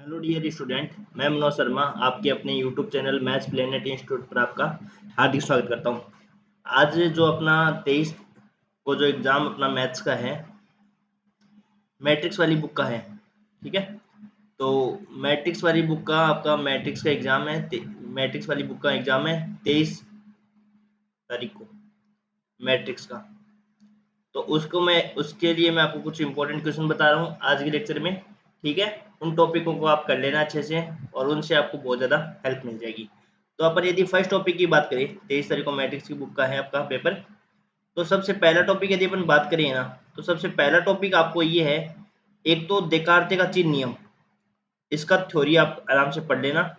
Hello dear student, मैं मनोज शर्मा आपके अपने YouTube channel maths planet institute पर आपका हार्दिक स्वागत करता हूं। आज जो अपना 23 को जो एग्ज़ाम अपना मैथ्स का है, मैट्रिक्स वाली बुक का है। ठीक है, तो मैट्रिक्स वाली बुक का आपका मैट्रिक्स का एग्ज़ाम है। मैट्रिक्स वाली बुक का एग्ज़ाम है 23 तारीख को, मैट्रिक्स का। तो उसके लिए मैं आपको कुछ इंपॉर्टेंट क्वेश्चन बता रहा हूँ आज के लेक्चर में। ठीक है, उन टॉपिकों को आप कर लेना अच्छे से और उनसे आपको बहुत ज़्यादा हेल्प मिल जाएगी। तो अपन यदि फर्स्ट टॉपिक की बात करें, 23 तारीख को मैट्रिक्स की बुक का है आपका पेपर। तो सबसे पहला टॉपिक यदि अपन बात करें ना, तो सबसे पहला टॉपिक आपको ये है, एक तो देकार्ते का चिन्ह नियम। इसका थ्योरी आप आराम से पढ़ लेना,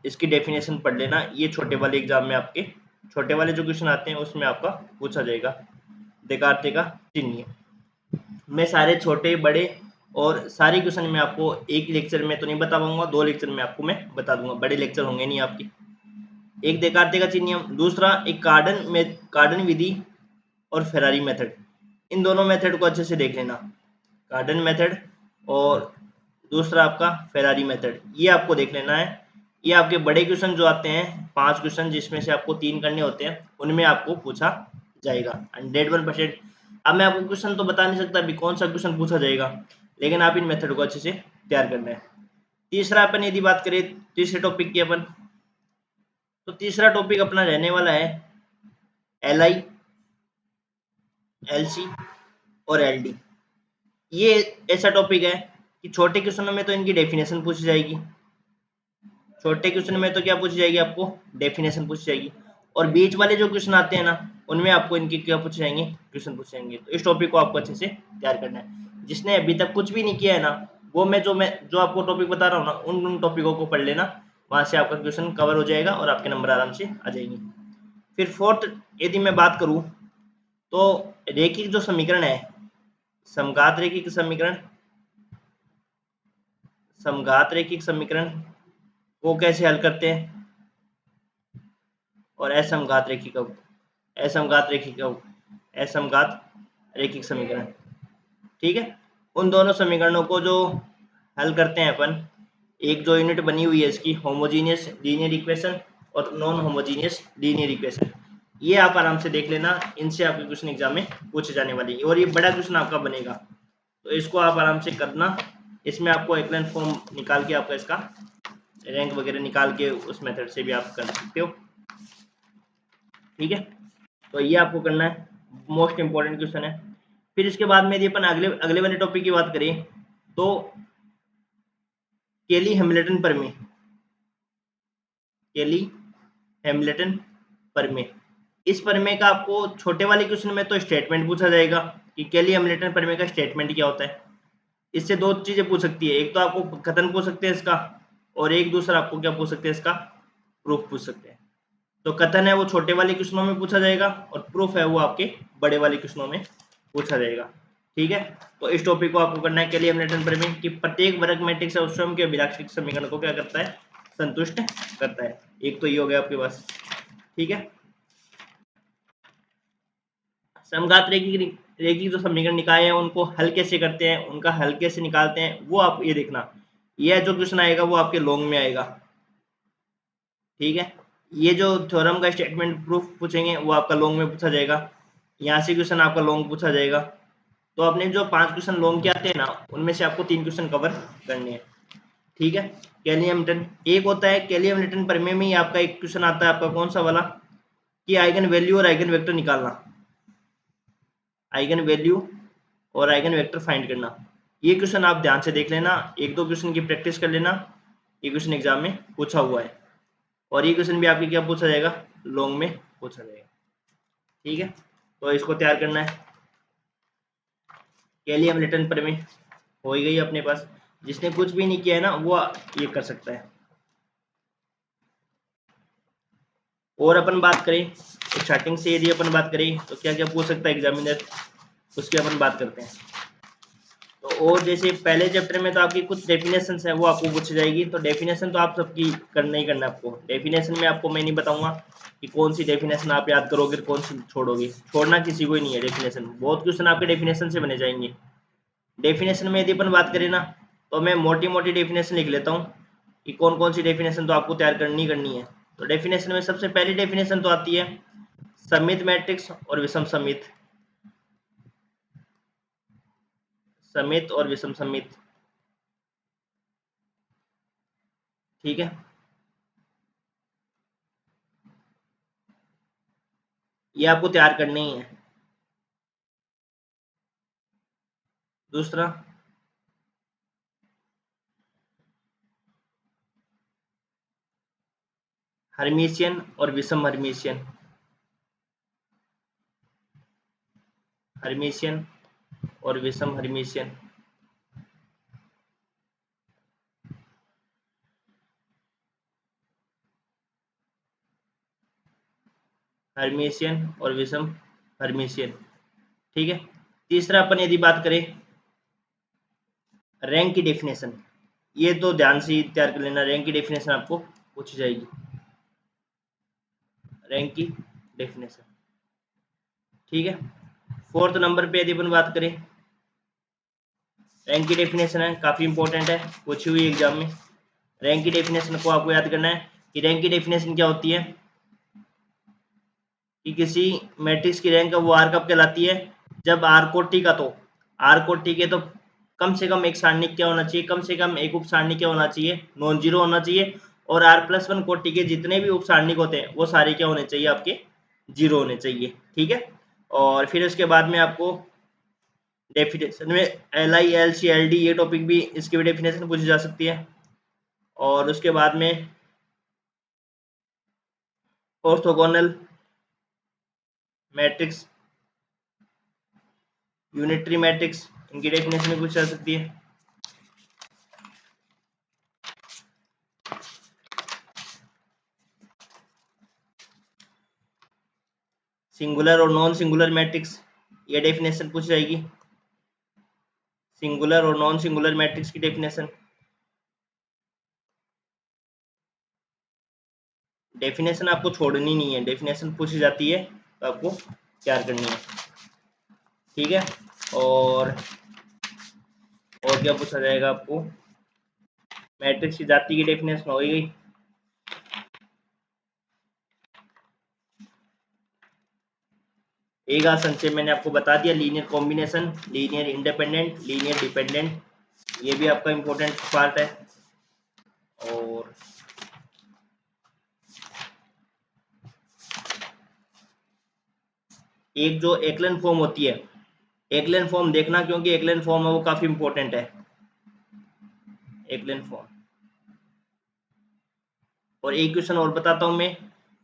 इसकी डेफिनेशन पढ़ लेना। ये छोटे वाले एग्जाम में आपके छोटे वाले जो क्वेश्चन आते हैं उसमें आपका पूछा जाएगा देकार्ते का चिन्ह नियम। मैं सारे छोटे बड़े और सारे क्वेश्चन में आपको एक लेक्चर में तो नहीं बता पाऊंगा, 2 लेक्चर में आपको मैं बता दूंगा। बड़े लेक्चर होंगे नहीं आपकी। एक देकार्ते का चिन्ह नियम, दूसरा एक कार्डन विधि और फेरारी मेथड। इन दोनों मेथड को अच्छे से देख लेना, कार्डन मेथड और दूसरा आपका फेरारी मेथड। ये आपको देख लेना है। ये आपके बड़े क्वेश्चन जो आते हैं 5 क्वेश्चन, जिसमें से आपको 3 करने होते हैं, उनमें आपको पूछा जाएगा 101%। अब मैं आपको क्वेश्चन तो बता नहीं सकता अभी कौन सा क्वेश्चन पूछा जाएगा, लेकिन आप इन मेथड को अच्छे से तैयार करना है। तीसरा अपन यदि बात करें तीसरे टॉपिक की अपन, तो तीसरा टॉपिक अपना रहने वाला है LI, LC और LD। ये ऐसा टॉपिक है कि छोटे क्वेश्चनों में तो इनकी डेफिनेशन पूछी जाएगी। छोटे क्वेश्चन में तो क्या पूछी जाएगी, आपको डेफिनेशन पूछी जाएगी। और बीच वाले जो क्वेश्चन आते हैं ना, उनमें आपको इनके क्या पूछे जाएंगे, क्वेश्चन पूछे जाएंगे। तो इस टॉपिक को आपको अच्छे से तैयार करना है। जिसने अभी तक कुछ भी नहीं किया है ना, वो मैं जो आपको टॉपिक बता रहा हूँ ना, उन टॉपिकों को पढ़ लेना। वहां से आपका क्वेश्चन कवर हो जाएगा और आपके नंबर आराम से आ जाएंगे। फिर फोर्थ यदि मैं बात करूँ, तो रेखिक जो समीकरण है, समघात रेखिक समीकरण, समघात रेखिक समीकरण को कैसे हल करते हैं, और असमघात रेखिक असमघात रेखिक असमघात रेखिक समीकरण। ठीक है, उन दोनों समीकरणों को जो हल करते हैं अपन, एक जो यूनिट बनी हुई है इसकी, होमोजीनियस लीनियर इक्वेशन और नॉन होमोजीनियस लीनियर इक्वेशन, ये आप आराम से देख लेना। इनसे आपके क्वेश्चन एग्जाम में पूछे जाने वाले हैं और ये बड़ा क्वेश्चन आपका बनेगा, तो इसको आप आराम से करना। इसमें आपको एक्लन फॉर्म निकाल के आपका इसका रैंक वगैरह निकाल के उस मेथड से भी आप कर सकते हो। ठीक है, तो ये आपको करना है, मोस्ट इंपॉर्टेंट क्वेश्चन है। फिर इसके बाद में यदि अपन अगले अगले वाले टॉपिक की बात करें, तो केली हैमिल्टन प्रमेय, केली हैमिल्टन प्रमेय। इस प्रमेय का आपको छोटे वाले क्वेश्चन में तो स्टेटमेंट पूछा जाएगा कि केली हैमिल्टन प्रमेय का स्टेटमेंट क्या होता है। इससे 2 चीजें पूछ सकती है, एक तो आपको कथन पूछ सकते हैं इसका, और एक दूसरा आपको क्या पूछ सकते हैं, इसका प्रूफ पूछ सकते हैं। तो कथन है वो छोटे वाले क्वेश्चनों में पूछा जाएगा और प्रूफ है वो आपके बड़े वाले क्वेश्चनों में पूछा जाएगा। ठीक है, तो इस टॉपिक को आपको करना है केली हैमिल्टन प्रमेय कि प्रत्येक वर्ग मैट्रिक्स और स्वयं के अभिलाक्षिक समीकरण को क्या करता है, संतुष्ट करता है। एक तो ये हो गया आपके पास। ठीक है, समघात रेखिक जो समीकरण निकाय है उनको हल कैसे करते हैं, उनका हल कैसे निकालते हैं, वो आप ये देखना। ये जो क्वेश्चन आएगा वो आपके लॉन्ग में आएगा। ठीक है, ये जो थ्योरम का स्टेटमेंट प्रूफ पूछेंगे वो आपका लॉन्ग में पूछा जाएगा। यहाँ से क्वेश्चन आपका लॉन्ग पूछा जाएगा। तो अपने जो 5 क्वेश्चन लॉन्ग के आते हैं ना, उनमें से आपको 3 क्वेश्चन कवर करने हैं। ठीक है, केली हैमिल्टन एक होता है, केली हैमिल्टन प्रमेय में ही आपका एक क्वेश्चन आता है, आपका कौन सा वाला, कि आइगन वैल्यू और आइगन वेक्टर निकालना, आइगन वैल्यू और आइगन वेक्टर फाइंड करना। ये क्वेश्चन आप ध्यान से देख लेना, 1-2 क्वेश्चन की प्रैक्टिस कर लेना। ये क्वेश्चन एग्जाम में पूछा हुआ है और ये क्वेश्चन भी आपके क्या पूछा जाएगा, लॉन्ग में पूछा जाएगा। ठीक है, तो इसको तैयार करना है। केली हैमिल्टन प्रमेय हो ही गई अपने पास। जिसने कुछ भी नहीं किया है ना, वो ये कर सकता है। और अपन बात करें स्टार्टिंग से, यदि अपन बात करें तो क्या क्या पूछ सकता है एग्जामिनर, उसकी अपन बात करते हैं। तो और जैसे पहले चैप्टर में तो आपकी कुछ डेफिनेशंस है वो आपको पूछी जाएगी, तो डेफिनेशन तो आप सबकी करना ही करना है आपको। डेफिनेशन में आपको मैं नहीं बताऊंगा कि कौन सी डेफिनेशन आप याद करोगे, कौन सी छोड़ोगे, छोड़ना किसी को ही नहीं है। डेफिनेशन बहुत क्वेश्चन आपके डेफिनेशन से बने जाएंगे। डेफिनेशन में यदि अपन बात करें ना, तो मैं मोटी मोटी डेफिनेशन लिख लेता हूँ कि कौन कौन सी डेफिनेशन तो आपको तैयार करनी है। तो डेफिनेशन में सबसे पहली डेफिनेशन तो आती है सममित मैट्रिक्स और विषम सममित, समित और विषम समित, ठीक है। ये आपको तैयार करनी ही है। दूसरा हर्मिशियन और विषम हर्मिशियन, हर्मिशियन और विषम हर्मिशियन, हर्मिशियन और विषम हर्मिशियन, ठीक है। तीसरा अपन यदि बात करें रैंक की डेफिनेशन, ये तो ध्यान से तैयार कर लेना, रैंक की डेफिनेशन आपको पूछी जाएगी, रैंक की डेफिनेशन, ठीक है। फोर्थ नंबर पे यदि अपन बात करें रैंक की डेफिनेशन है, काफी इंपॉर्टेंट है, पूछी हुई एग्जाम में। रैंक की डेफिनेशन को आपको याद करना है कि रैंक की डेफिनेशन क्या होती है कि किसी मैट्रिक्स की रैंक वो आर कब कहलाती है, जब आर को टी का, तो आर को टी के तो कम से कम एक सारणिक क्या होना चाहिए, कम से कम एक उप सारणिक क्या होना चाहिए, नॉन जीरो होना चाहिए, और आर प्लस वन कोटि के जितने भी उप सारणिक होते हैं वो सारे क्या होने चाहिए, आपके जीरो होने चाहिए, ठीक है। और फिर उसके बाद में आपको डेफिनेशन में L I L C L D ये टॉपिक भी, इसकी भी डेफिनेशन पूछी जा सकती है। और उसके बाद में ऑर्थोगोनल मैट्रिक्स, यूनिटरी मैट्रिक्स, इनकी डेफिनेशन भी पूछी जा सकती है। सिंगुलर और नॉन सिंगुलर मैट्रिक्स, ये डेफिनेशन पूछी जाएगी, सिंगुलर और नॉन सिंगुलर मैट्रिक्स की डेफिनेशन, डेफिनेशन आपको छोड़नी नहीं है, डेफिनेशन पूछी जाती है तो आपको तैयार करनी है, ठीक है। और क्या पूछा जाएगा आपको, मैट्रिक्स की जाति की डेफिनेशन हो गई। एक आध संक्षेप मैंने आपको बता दिया, linear combination, linear independent, linear dependent, ये भी आपका इंपॉर्टेंट पार्ट है। और एक जो एकलन फॉर्म होती है, एकलन फॉर्म देखना, क्योंकि एकलन फॉर्म है वो काफी इंपॉर्टेंट है, एकलन फॉर्म। और एक क्वेश्चन और बताता हूं मैं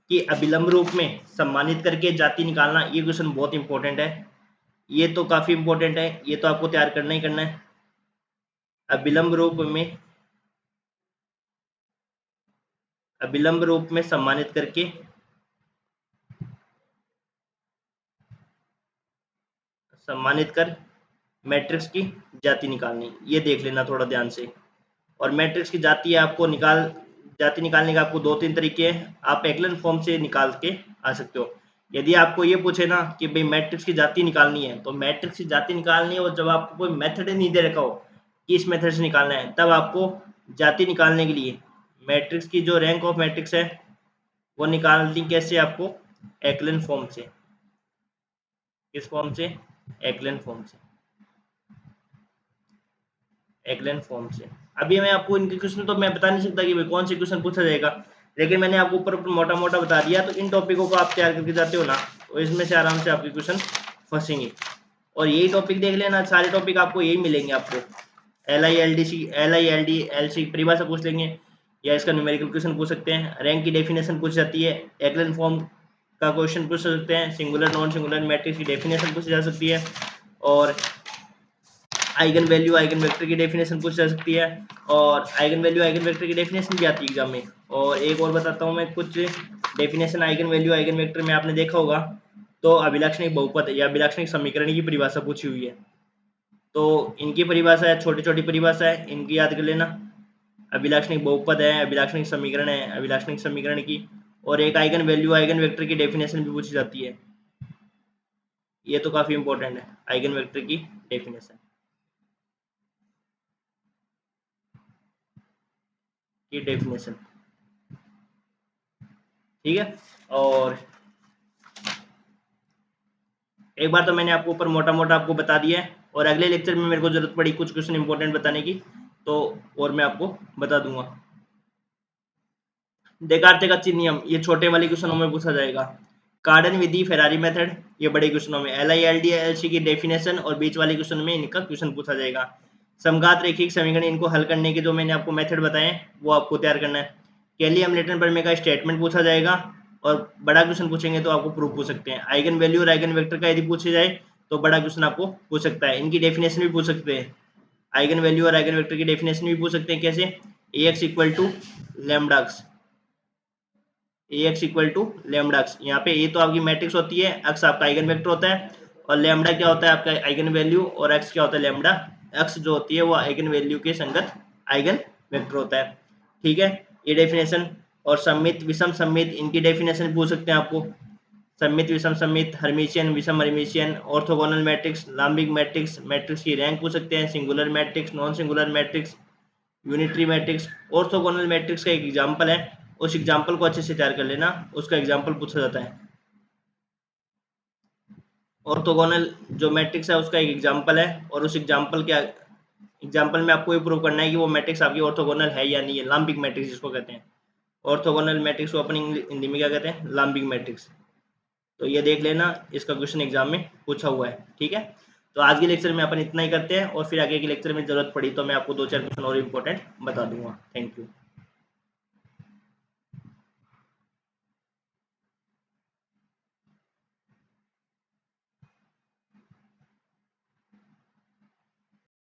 कि अभिलंब रूप में सम्मानित करके जाति निकालना, ये क्वेश्चन बहुत इंपॉर्टेंट है, ये तो काफी इंपॉर्टेंट है, ये तो आपको तैयार करना ही करना है। अभिलंब रूप में, अभिलंब रूप में सम्मानित करके सम्मानित कर मैट्रिक्स की जाति निकालनी, ये देख लेना थोड़ा ध्यान से। और मैट्रिक्स की जाति आपको जाति निकालने का आपको दो तीन तरीके हैं, आप एकलन फॉर्म से निकाल के आ सकते हो। यदि आपको ये पूछे ना कि भाई मैट्रिक्स की जाति निकालनी है, तो मैट्रिक्स की जाति निकालनी है और जब आपको कोई मेथड नहीं दे रखा हो कि इस मेथड से निकालना है, तब आपको जाति निकालने के लिए मैट्रिक्स की जो रैंक ऑफ मैट्रिक्स है वो निकालनी कैसे, आपको एकलन फॉर्म से। किस फॉर्म से, एकलन फॉर्म से, एकलन फॉर्म से। अभी मैं आपको इनके क्वेश्चन तो मैं बता नहीं सकता कि भाई कौन से क्वेश्चन पूछा जाएगा, लेकिन मैंने आपको ऊपर मोटा मोटा बता दिया, तो इन टॉपिकों को आप तैयार करके जाते हो ना, तो इसमें से आराम से आपके क्वेश्चन फंसेंगे। और यही टॉपिक देख लेना, सारे टॉपिक आपको यही मिलेंगे, आपको L I L D C, L I L D L C परिभाषा पूछ लेंगे, या इसका न्यूमेरिकल क्वेश्चन पूछ सकते हैं, रैंक की डेफिनेशन पूछ जाती है, एकलन फॉर्म का क्वेश्चन पूछ सकते हैं, सिंगुलर नॉन सिंगुलर मैट्रिक्स की डेफिनेशन पूछी जा सकती है, और आइगन वैल्यू आइगन वेक्टर की डेफिनेशन पूछ जा सकती है, और आइगन वैल्यू आइगन वेक्टर की डेफिनेशन भी आती है एग्जाम में। और एक और बताता हूँ मैं कुछ definition eigen value eigen vector में, आपने देखा होगा तो अभिलाक्षणिक बहुपद या अभिलाक्षणिक समीकरण की परिभाषा पूछी हुई है, तो इनकी परिभाषा है, छोटी छोटी परिभाषा है, इनकी याद कर लेना। अभिलाक्षणिक बहुपद है, अभिलाक्षणिक समीकरण है, अभिलाक्षणिक समीकरण की, और एक आइगन वैल्यू आइगन वेक्टर की डेफिनेशन भी पूछी जाती है, ये तो काफी इंपॉर्टेंट है, आइगन वेक्टर की डेफिनेशन। की डेफिनेशन। ठीक है, और एक बार तो मैंने आपको ऊपर मोटा मोटा आपको बता दिया है, और अगले लेक्चर में मेरे को जरूरत पड़ी कुछ क्वेश्चन इंपॉर्टेंट बताने की, तो और मैं आपको बता दूंगा। डेकार्टे का चिन्ह नियम, ये छोटे वाले क्वेश्चनों में पूछा जाएगा। कार्डन विधि, फेरारी मेथड, ये बड़े क्वेश्चनों में। LILD की डेफिनेशन और बीच वाले क्वेश्चन में इनका क्वेश्चन पूछा जाएगा। समघात रेखिक समीकरण, इनको हल करने के जो मैंने आपको मेथड बताए वो आपको तैयार करना है। कैली हैमिल्टन प्रमेय का स्टेटमेंट पूछा जाएगा, और बड़ा क्वेश्चन पूछेंगे तो आपको प्रूफ पूछ सकते हैं। आइगन वैल्यू और आइगन वेक्टर का यदि पूछे जाए तो बड़ा क्वेश्चन आपको पूछ सकता है। इनकी डेफिनेशन भी पूछ सकते हैं, आइगन वैल्यू और आइगन वेक्टर की डेफिनेशन भी पूछ सकते हैं। कैसे? Ax equal to lambda x, Ax equal to lambda x, यहाँ पे ए तो आपकी मैट्रिक्स होती है, एक्स आपका आइगन वेक्टर होता है, और लैम्डा क्या होता है आपका आइगन वैल्यू, और एक्स क्या होता है लैम्डा, एक्स जो होती है वो आइगन वैल्यू के संगत आइगन वेक्टर होता है। ठीक है, ये डेफिनेशन। और सममित विषम सममित, इनकी डेफिनेशन पूछ सकते हैं आपको। सममित विषम सममित, हर्मिशियन विषम हर्मिशियन, ऑर्थोगोनल मैट्रिक्स, लाम्बिक मैट्रिक्स, मैट्रिक्स की रैंक पूछ सकते हैं, singular matrix, non singular matrix, unitary matrix. Orthogonal matrix का एक एग्जांपल है, उस एग्जांपल को अच्छे से तैयार कर लेना, उसका एग्जांपल पूछा जाता है। ऑर्थोगोनल जो मैट्रिक्स है उसका एक एग्जांपल है, और उस एग्जांपल में आपको ये प्रूव करना है कि वो मैट्रिक्स आपकी ऑर्थोगोनल है या नहीं है। लाम्बिक मैट्रिक्स जिसको कहते हैं, ऑर्थोगोनल मैट्रिक्स को अपन हिंदी में क्या कहते हैं? लाम्बिक मैट्रिक्स। तो ये देख लेना, इसका क्वेश्चन एग्जाम में पूछा हुआ है। ठीक है, तो आज के लेक्चर में अपन इतना ही करते हैं, और फिर आगे के लेक्चर में जरूरत पड़ी तो मैं आपको 2-4 क्वेश्चन और इम्पोर्टेंट बता दूंगा। Thank you.